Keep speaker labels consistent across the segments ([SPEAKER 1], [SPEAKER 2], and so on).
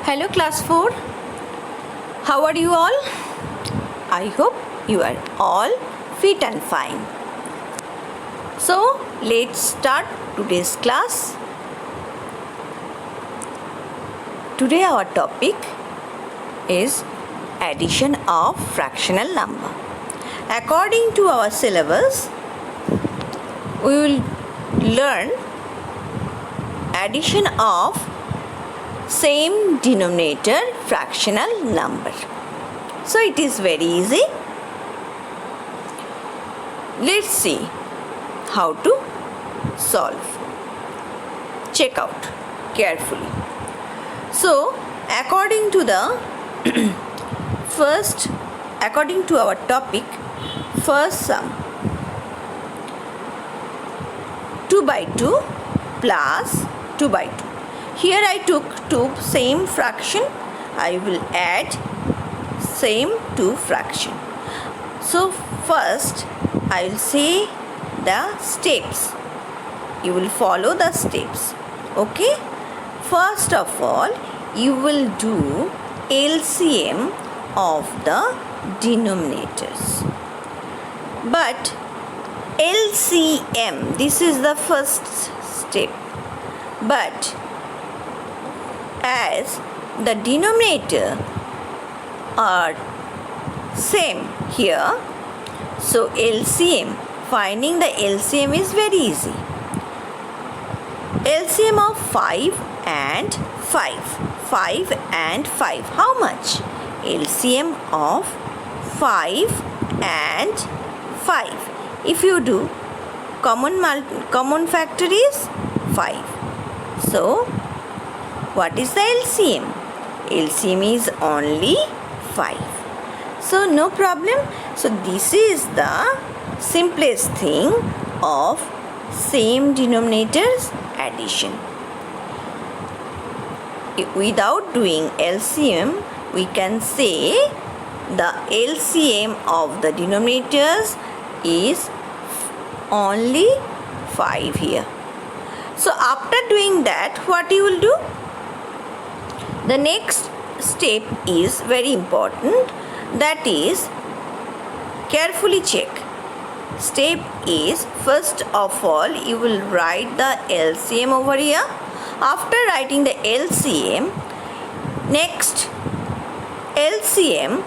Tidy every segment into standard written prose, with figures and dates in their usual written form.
[SPEAKER 1] Hello class 4. How are you all? I hope you are all fit and fine. So let's start today's class. Today our topic is addition of fractional number. According to our syllabus, we will learn addition of same denominator fractional number. So it is very easy. Let's see how to solve. Check out carefully. So according to our topic, first sum 2 by 2 plus 2 by 2. Here I took two same fraction. I will add same two fraction. So first I will say the steps. You will follow the steps. Okay? First of all, you will do LCM of the denominators. But LCM, this is the first step. But as the denominator are same here, so LCM, finding the LCM is very easy. LCM of 5 and 5. 5 and 5. How much? LCM of 5 and 5. If you do, common factor is 5. So what is the LCM? LCM is only 5. So no problem. So this is the simplest thing of same denominators addition. Without doing LCM, we can say the LCM of the denominators is only 5 here. So after doing that, what you will do? The next step is very important. That is, carefully check. Step is, first of all, you will write the LCM over here. After writing the LCM, next LCM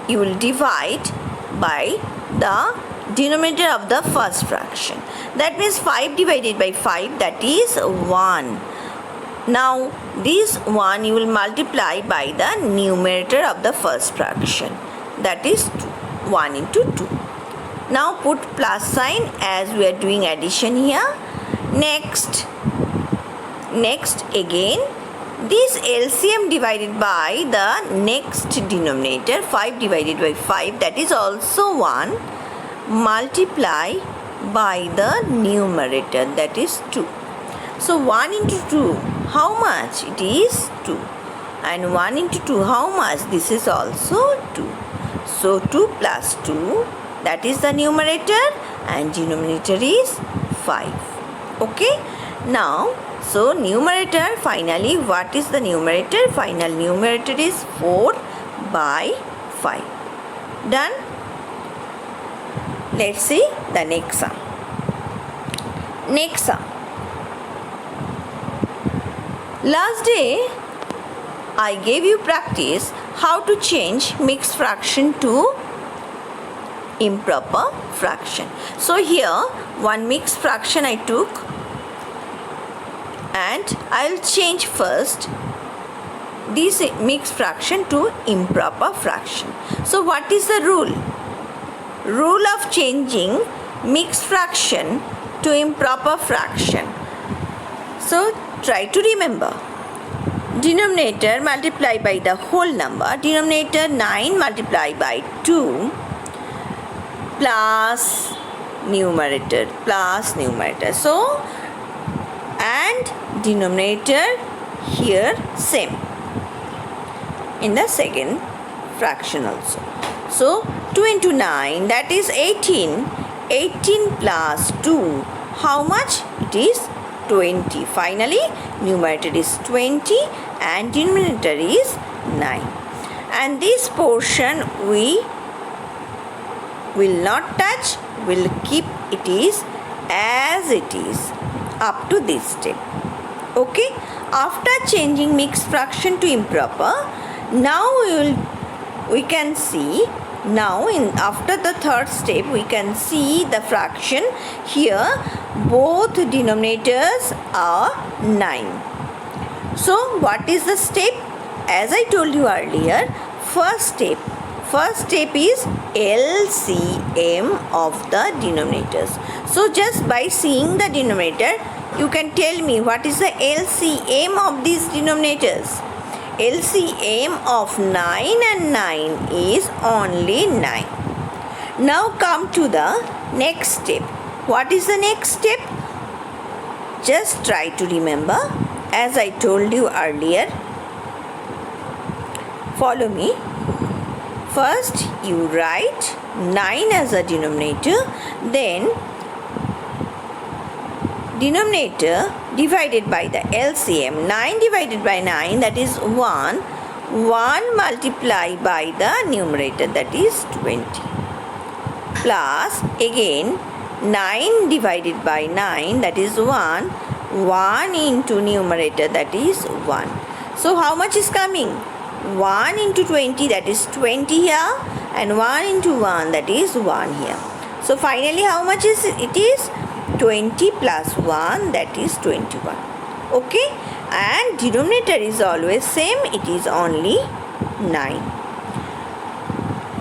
[SPEAKER 1] you will divide by the denominator of the first fraction. That means 5 divided by 5, that is 1. Now this 1 you will multiply by the numerator of the first fraction, that is 2. 1 into 2. Now put plus sign as we are doing addition here. Next again, this LCM divided by the next denominator, 5 divided by 5, that is also 1, multiply by the numerator, that is 2. So 1 into 2, how much? It is 2. And 1 into 2, how much? This is also 2. So 2 plus 2, that is the numerator, and denominator is 5. Okay? Now, so numerator, finally, what is the numerator? Final numerator is 4 by 5. Done? Let's see the next sum. Next sum. Last day, I gave you practice how to change mixed fraction to improper fraction. So here, one mixed fraction I took, and I'll change first this mixed fraction to improper fraction. So what is the rule? Rule of changing mixed fraction to improper fraction. So try to remember. Denominator multiplied by the whole number. Denominator 9 multiplied by 2 plus numerator. So, and denominator here same in the second fraction also. So 2 into 9, that is 18. 18 plus 2, how much? It is 20. Finally, numerator is 20 and denominator is 9. And this portion we will not touch, will keep it is as it is up to this step. Okay, after changing mixed fraction to improper, now we can see, now after the third step we can see the fraction here both denominators are 9. So what is the step? As I told you earlier, first step is LCM of the denominators. So just by seeing the denominator, you can tell me what is the LCM of these denominators. LCM of 9 and 9 is only 9. Now come to the next step. What is the next step? Just try to remember as I told you earlier. Follow me. First you write 9 as a denominator, then denominator divided by the LCM. 9 divided by 9, that is 1. 1 multiplied by the numerator, that is 20. Plus again 9 divided by 9, that is 1. 1 into numerator, that is 1. So how much is coming? 1 into 20, that is 20 here, and 1 into 1, that is 1 here. So finally how much is it is? 20 plus 1, that is 21. Okay, and denominator is always same, it is only 9.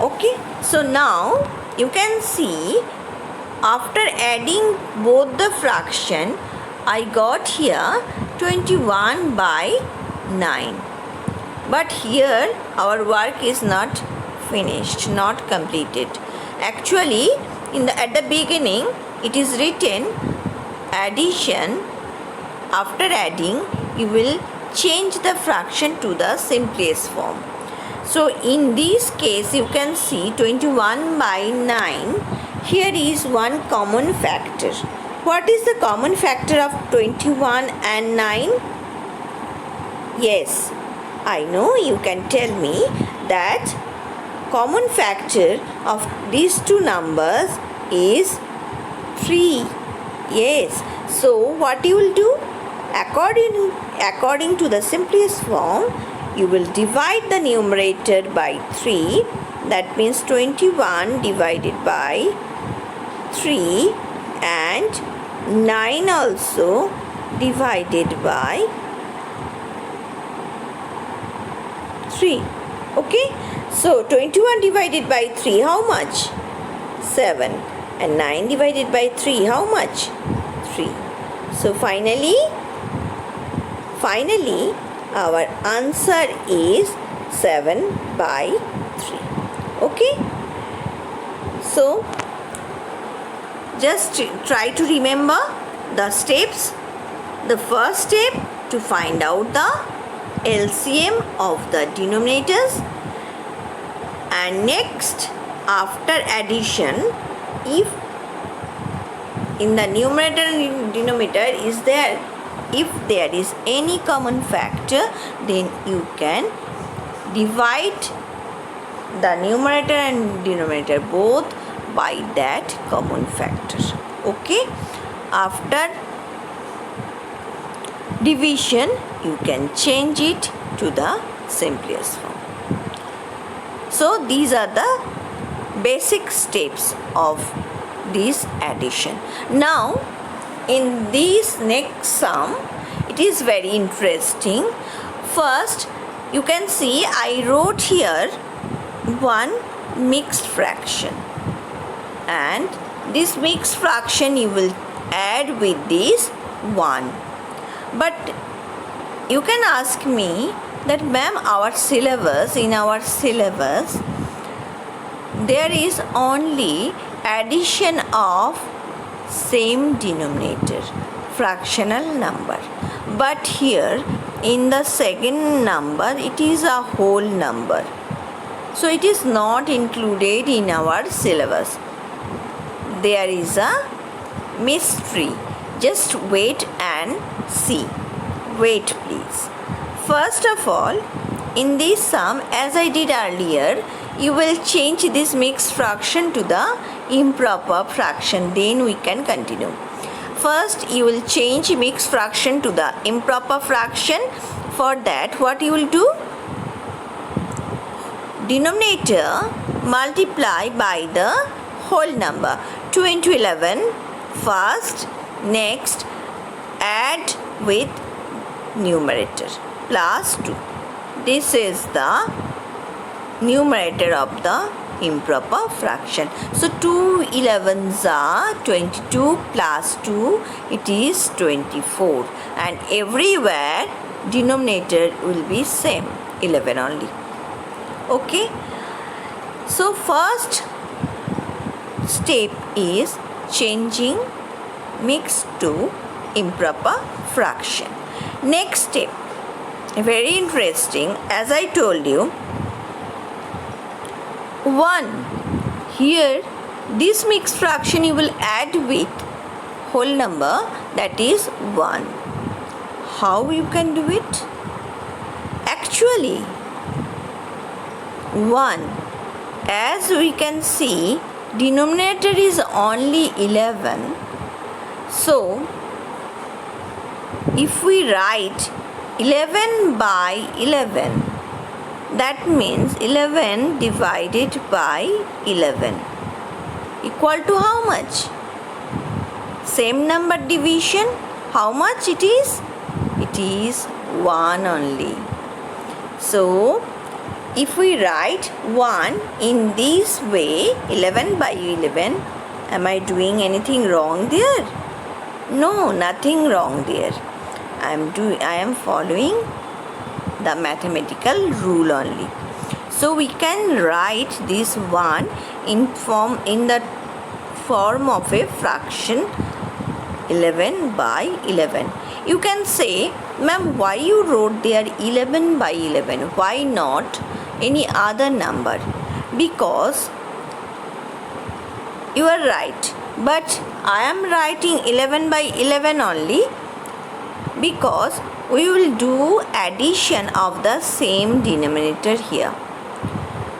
[SPEAKER 1] Okay, so now you can see after adding both the fraction, I got here 21 by 9. But here our work is not finished, not completed. Actually, at the beginning, it is written addition. After adding, you will change the fraction to the simplest form. So in this case, you can see 21 by 9. Here is one common factor. What is the common factor of 21 and 9? Yes, I know you can tell me that common factor of these two numbers is 3. Yes, so what you will do? According to the simplest form, you will divide the numerator by 3. That means 21 divided by 3, and 9 also divided by 3. Okay, so 21 divided by 3, how much? 7. And 9 divided by 3, how much? 3. So finally our answer is 7 by 3. Okay, so just try to remember the steps. The first step, to find out the LCM of the denominators, and next, after addition, if in the numerator and denominator if there is any common factor, then you can divide the numerator and denominator both by that common factor. Okay, after division, you can change it to the simplest form. So these are the basic steps of this addition. Now in this next sum, it is very interesting. First, you can see I wrote here one mixed fraction, and this mixed fraction you will add with this 1. But you can ask me that, ma'am, in our syllabus there is only addition of same denominator, fractional number, but here in the second number it is a whole number, so it is not included in our syllabus. There is a mystery. Just wait and can see. Wait please. First of all, in this sum, as I did earlier, you will change this mixed fraction to the improper fraction. Then we can continue. First, you will change mixed fraction to the improper fraction. For that, what you will do? Denominator multiply by the whole number. 2 into 11 first, next add with numerator plus 2. This is the numerator of the improper fraction. So 2 11s are 22 plus 2, it is 24, and everywhere denominator will be same, 11 only. Okay, so first step is changing mixed to improper fraction. Next step, very interesting, as I told you, 1. Here this mixed fraction you will add with whole number, that is 1. How you can do it? Actually 1, as we can see, denominator is only 11. So if we write 11 by 11, that means 11 divided by 11 equal to how much? Same number division. How much it is? It is 1 only. So if we write 1 in this way, 11 by 11, am I doing anything wrong there? No, nothing wrong there. I am following the mathematical rule only. So we can write this 1 in the form of a fraction, 11 by 11. You can say, ma'am, why you wrote there 11 by 11? Why not any other number? Because you are right, but I am writing 11 by 11 only because we will do addition of the same denominator here.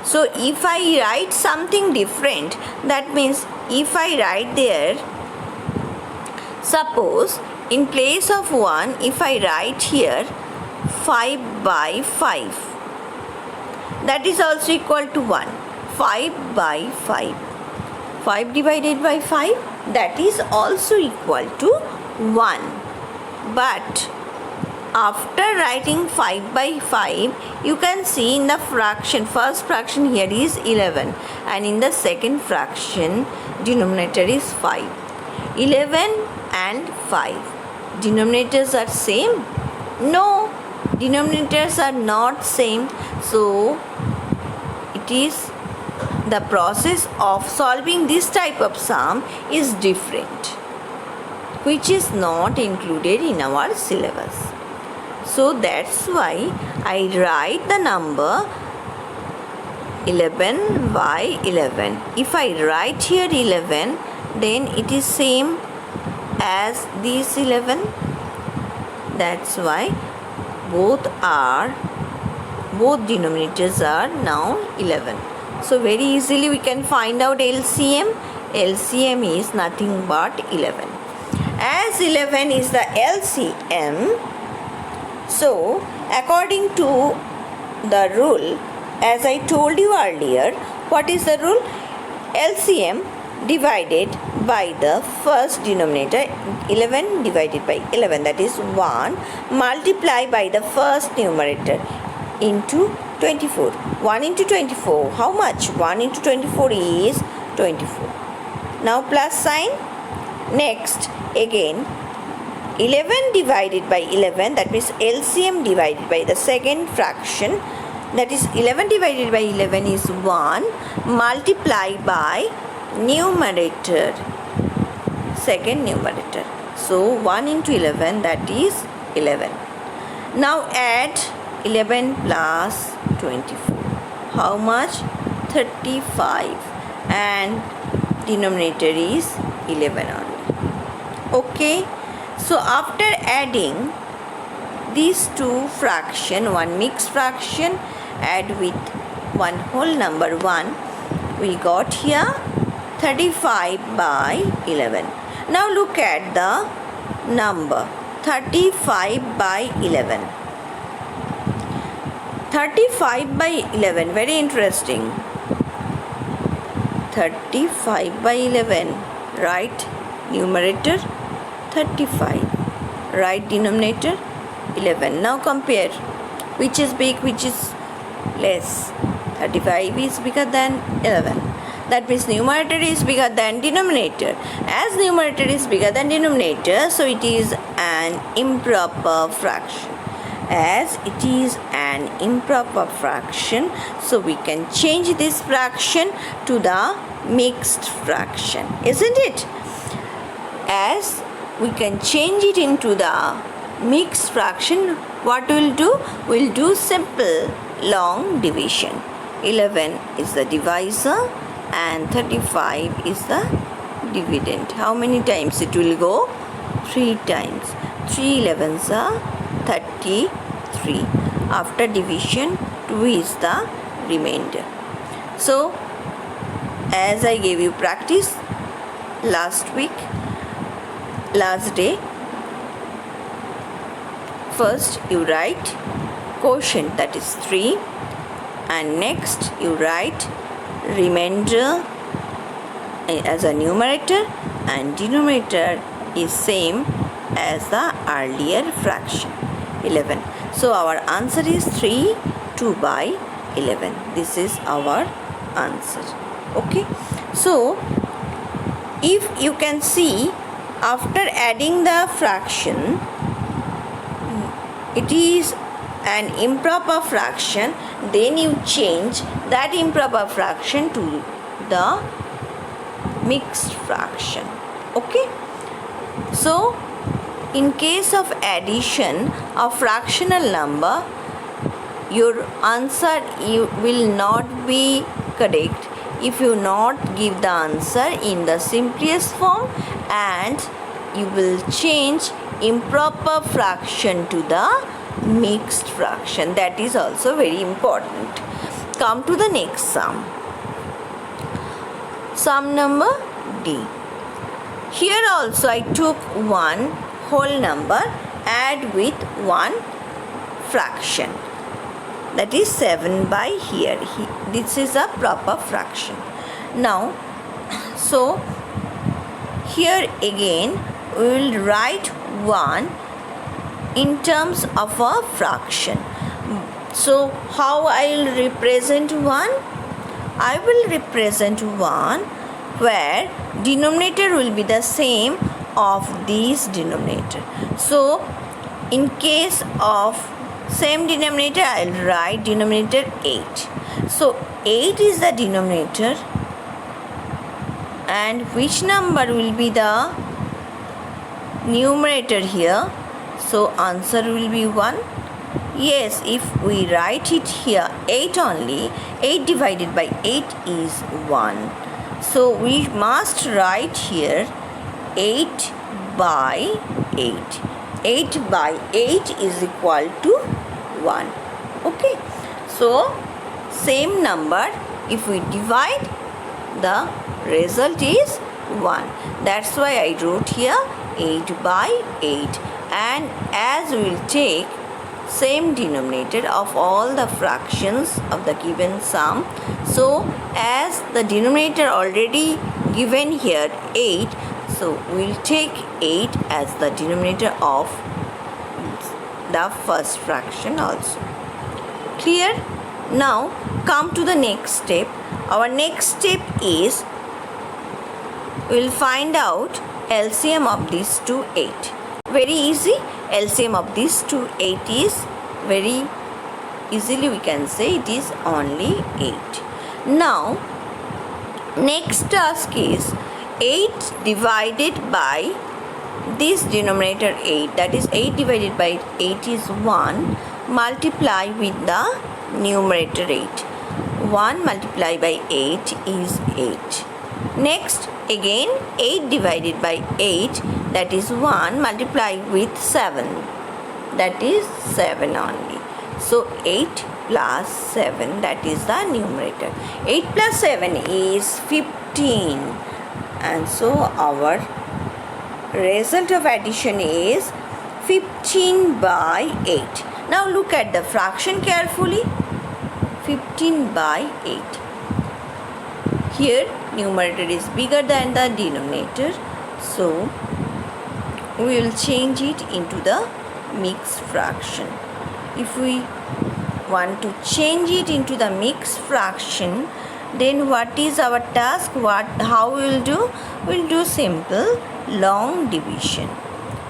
[SPEAKER 1] So if I write something different, that means if I write there, suppose in place of 1, if I write here 5 by 5, that is also equal to 1. 5 by 5. 5 divided by 5, that is also equal to 1. But after writing 5 by 5, you can see in the fraction, first fraction here is 11, and in the second fraction denominator is 5. 11 and 5, denominators are same? No, denominators are not same. So it is the process of solving this type of sum is different, which is not included in our syllabus. So that's why I write the number 11 by 11. If I write here 11, then it is same as this 11. That's why both denominators are now 11. So very easily we can find out LCM. LCM is nothing but 11. As 11 is the LCM, so according to the rule, as I told you earlier, what is the rule? LCM divided by the first denominator, 11 divided by 11, that is 1, multiply by the first numerator into 24. 1 into 24, how much? 1 into 24 is 24. Now plus sign. Next again 11 divided by 11, that means LCM divided by the second fraction, that is 11 divided by 11 is 1, multiply by numerator, second numerator. So 1 into 11, that is 11. Now add 11 plus 24. How much? 35, and denominator is 11 only. Okay. So after adding these two fraction, one mixed fraction add with one whole number 1, we got here 35 by 11. Now look at the number 35 by 11. 35 by 11, very interesting. 35 by 11, right numerator 35, right denominator 11. Now compare which is big, which is less. 35 is bigger than 11. That means numerator is bigger than denominator. As numerator is bigger than denominator, so it is an improper fraction. As it is an improper fraction, so we can change this fraction to the mixed fraction, isn't it? As we can change it into the mixed fraction, what we'll do? We'll do simple long division. 11 is the divisor and 35 is the dividend. How many times it will go? 3 times. 3 11s are 33. After division, 2 is the remainder. So as I gave you practice last day, first you write quotient, that is 3, and next you write remainder as a numerator, and denominator is same as the earlier fraction 11. So our answer is 3 2 by 11. This is our answer. Okay, so if you can see, after adding the fraction, it is an improper fraction, then you change that improper fraction to the mixed fraction. Okay, so in case of addition of fractional number, your answer will not be correct if you not give the answer in the simplest form, and you will change improper fraction to the mixed fraction. That is also very important. Come to the next sum. Sum number D. Here also I took one whole number, add with one fraction, that is 7 by here. This is a proper fraction. Now, so here again we will write 1 in terms of a fraction. So how I will represent 1? I will represent 1 where denominator will be the same of these denominator. So in case of same denominator, I will write denominator 8. So 8 is the denominator, and which number will be the numerator here? So answer will be 1. Yes, if we write it here 8 only, 8 divided by 8 is 1. So we must write here 8 by 8. 8 by 8 is equal to 1. Okay, so same number, if we divide, the result is 1. That's why I wrote here 8 by 8. And as we will take same denominator of all the fractions of the given sum, so as the denominator already given here 8, so we will take 8 as the denominator of the first fraction also. Clear? Now come to the next step. Our next step is we will find out LCM of these two 8. Very easy. LCM of these two 8 is very easily, we can say it is only 8. Now next task is 8 divided by this denominator 8, that is 8 divided by 8 is 1, multiply with the numerator 8. 1 multiplied by 8 is 8. Next again 8 divided by 8 that is 1 multiplied with 7, that is 7 only. So 8 plus 7, that is the numerator. 8 plus 7 is 15, and so our result of addition is 15 by 8. Now look at the fraction carefully. 15 by 8. Here numerator is bigger than the denominator, so we will change it into the mixed fraction. If we want to change it into the mixed fraction, then what is our task? How we will do? We will do simple long division.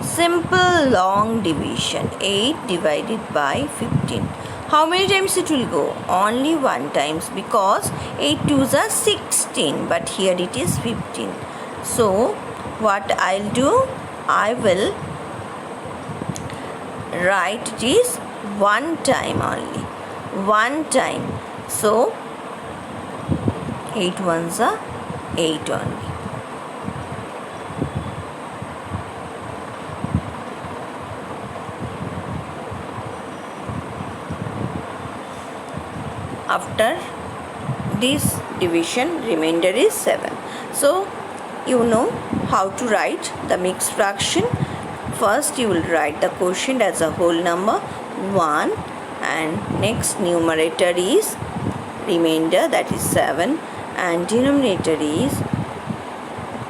[SPEAKER 1] Simple long division. 8 divided by 15. How many times it will go? Only one times, because 8 2s are 16, but here it is 15. So what I'll do? I will write this one time only. One time. So 8 ones are 8 only. After this division, remainder is 7. So you know how to write the mixed fraction. First you will write the quotient as a whole number 1, and next numerator is remainder, that is 7, and denominator is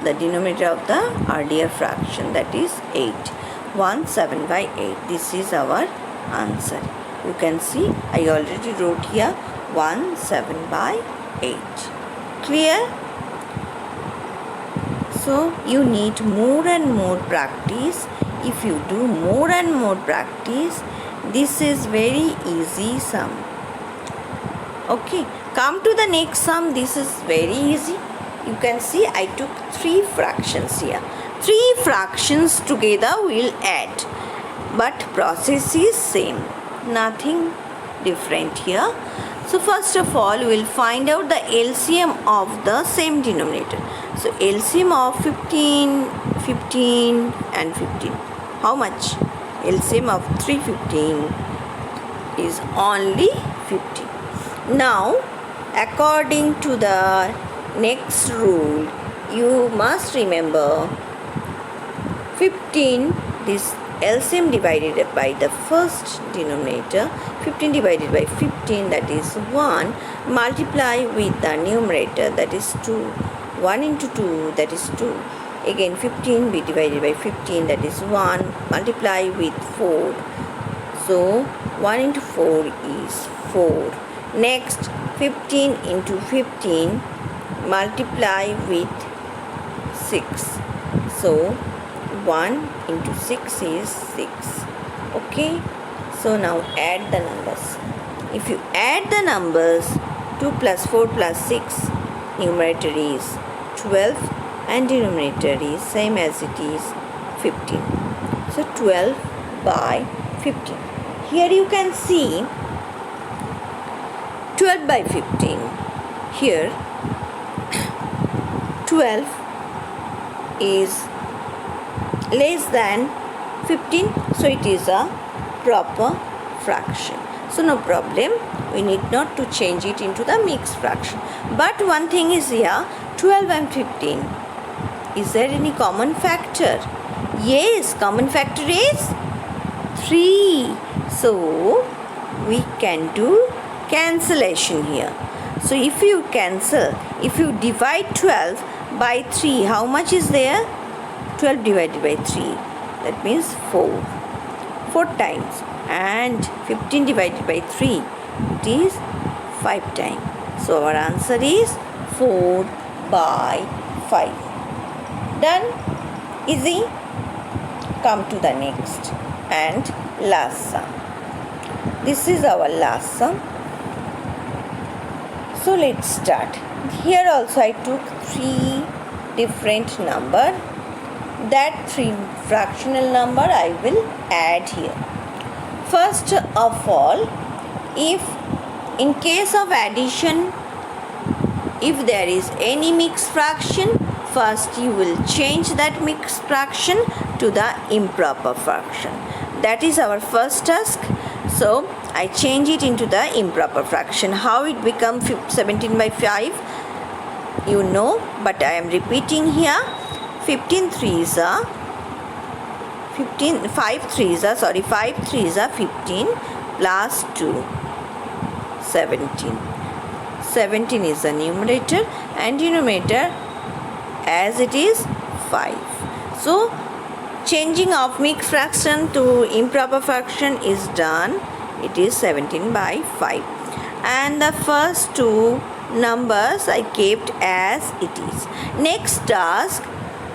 [SPEAKER 1] the denominator of the earlier fraction, that is 8. 1 7 by 8. This is our answer. You can see I already wrote here 1 7 by 8. Clear? So you need more and more practice. If you do more and more practice, this is very easy sum. Okay, come to the next sum. This is very easy. You can see I took 3 fractions here. 3 fractions together will add, but process is same. Nothing different here. So first of all, we will find out the LCM of the same denominator. So LCM of 15, 15 and 15. How much? LCM of 315 is only 15. Now, according to the next rule, you must remember 15, this LCM divided by the first denominator, 15 divided by 15, that is 1, multiply with the numerator, that is 2. 1 into 2, that is 2. Again 15 be divided by 15, that is 1, multiply with 4. So 1 into 4 is 4. Next 15 into 15, multiply with 6. So 1 into 6 is 6. Okay, so now add the numbers. If you add the numbers, 2 plus 4 plus 6, numerator is 12 and denominator is same as it is 15. So 12 by 15. Here you can see 12 by 15. Here 12 is less than 15, so it is a proper fraction. So no problem, we need not to change it into the mixed fraction. But one thing is here, 12 and 15. Is there any common factor? Yes, common factor is 3. So we can do cancellation here. So if you cancel, if you divide 12 by 3, how much is there? 12 divided by 3, that means 4. 4 times. And 15 divided by 3, it is 5 times. So our answer is 4 by 5. Done? Easy? Come to the next and last sum. This is our last sum. So let's start. Here also I took 3 different number. That 3 fractional number I will add here. First of all, if in case of addition, if there is any mixed fraction, First you will change that mixed fraction to the improper fraction. That is our first task. So I change it into the improper fraction. How it become 17 by 5? You know, but I am repeating here. 5 3s are 15 plus 2, 17. 17 is the numerator and denominator as it is 5. So changing of mixed fraction to improper fraction is done. It is 17 by 5. And the first two numbers I kept as it is. Next task,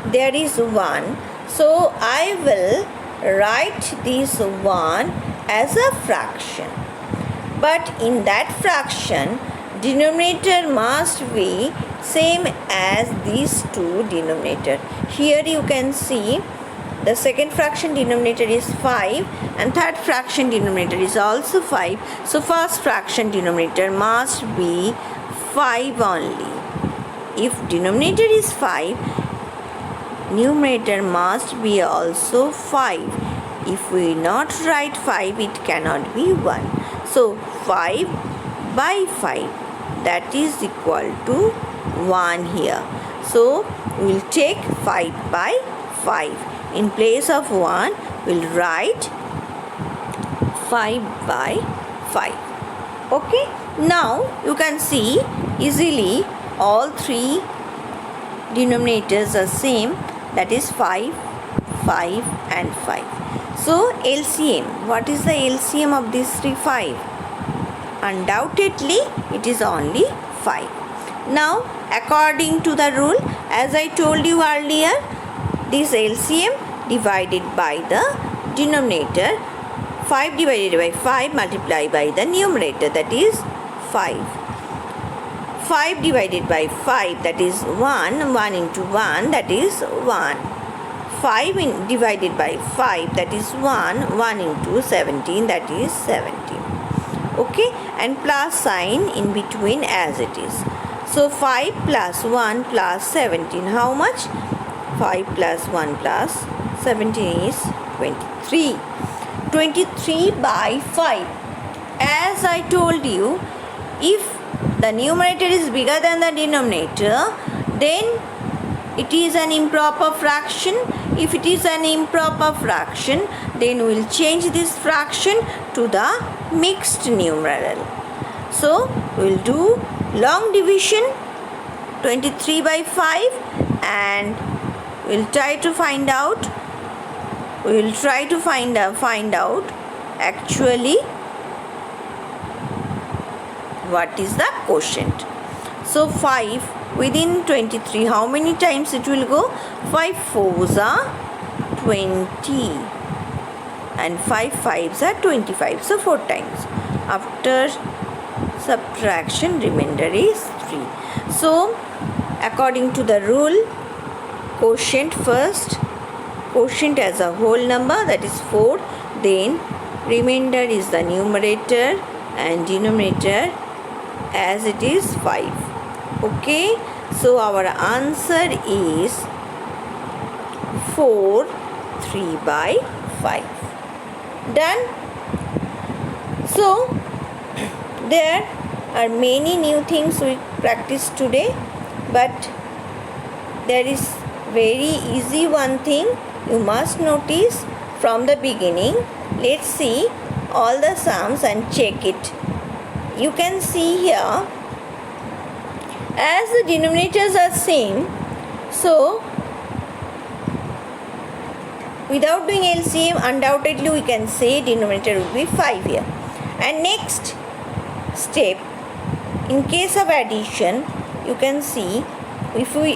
[SPEAKER 1] there is 1. So I will write this 1 as a fraction. But in that fraction, denominator must be same as these two denominator. Here you can see the second fraction denominator is 5 and third fraction denominator is also 5. So first fraction denominator must be 5 only. If denominator is 5, numerator must be also 5. If we not write 5, it cannot be 1. So 5 by 5, that is equal to 1 here. So we will take 5 by 5. In place of 1, we will write 5 by 5. Okay. Now you can see easily all three denominators are same, that is 5, 5 and 5. So LCM, what is the LCM of these three? 5. Undoubtedly it is only 5. Now according to the rule, as I told you earlier, this LCM divided by the denominator, 5 divided by 5 multiplied by the numerator, that is 5. 5 divided by 5, that is 1. 1 into 1, that is 1. 5 divided by 5, that is 1. 1 into 17, that is 17. Okay, and plus sign in between as it is. So 5 plus 1 plus 17, how much? 5 plus 1 plus 17 is 23. 23 by 5. As I told you, if the numerator is bigger than the denominator, then it is an improper fraction. If it is an improper fraction, then we will change this fraction to the mixed numeral. So we will do long division, 23 by 5, and we will try to find out actually what is the quotient. So 5 within 23, how many times it will go? 5 4s are 20 and 5 5s are 25. So 4 times. After subtraction, remainder is 3. So according to the rule, quotient first, quotient as a whole number, that is 4, then remainder is the numerator and denominator as it is 5. Okay, so our answer is 4 3 by 5. Done. So there are many new things we practiced today, but there is very easy one thing you must notice from the beginning. Let's see all the sums and check it. You can see here, as the denominators are same, so without doing LCM, undoubtedly we can say denominator would be 5 here. And next step, in case of addition, you can see if we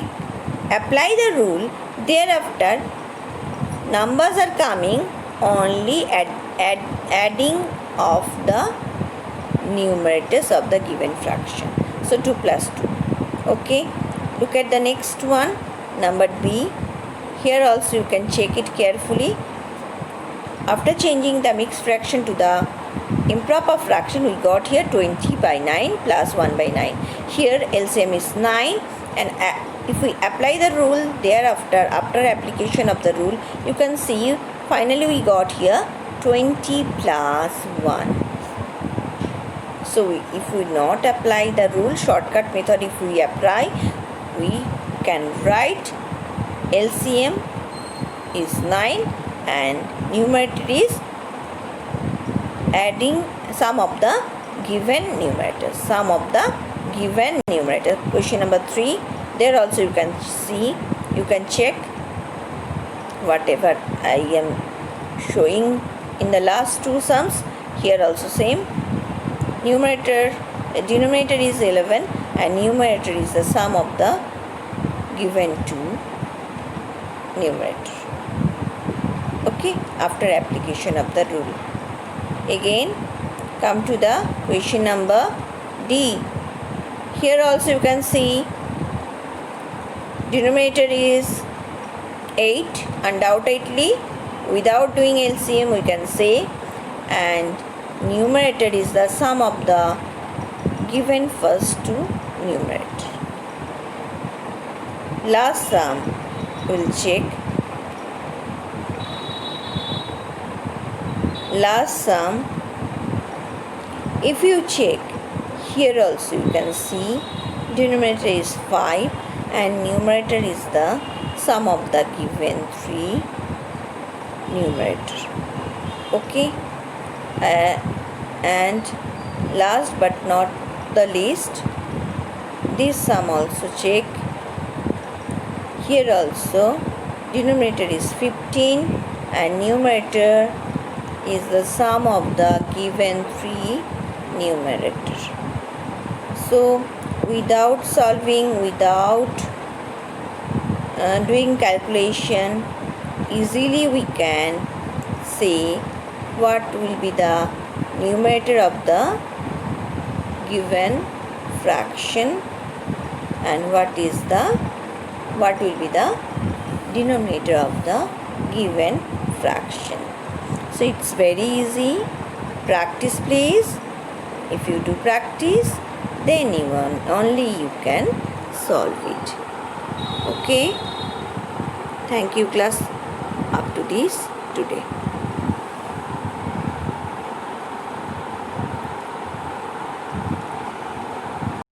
[SPEAKER 1] apply the rule, thereafter numbers are coming only adding of the numerators of the given fraction. So 2 plus 2. Okay, look at the next one, number B. Here also you can check it carefully. After changing the mixed fraction to the improper fraction, we got here 20 by 9 plus 1 by 9. Here LCM is 9 and if we apply the rule thereafter, after application of the rule, you can see finally we got here 20 plus 1. So if we not apply the rule, shortcut method, if we apply, we can write LCM is 9 and numerator is adding sum of the given numerator. Sum of the given numerator. Question number 3. There also you can see, you can check whatever I am showing in the last two sums. Here also same. Denominator is 11 and numerator is the sum of the given two numerator. Okay, after application of the rule. Again, come to the question number D. Here also you can see denominator is 8 undoubtedly, without doing LCM we can say, and numerator is the sum of the given first two numerator. Last sum we'll check. Last sum, if you check, here also you can see denominator is 5 and numerator is the sum of the given 3 numerator. Okay, and last but not the least, this sum also check. Here also denominator is 15 and numerator is the sum of the given 3 numerator. So without solving, without doing calculation, easily we can say what will be the numerator of the given fraction and what will be the denominator of the given fraction. So it's very easy. Practice please. If you do practice, then only you can solve it. Okay. Thank you class up to this today.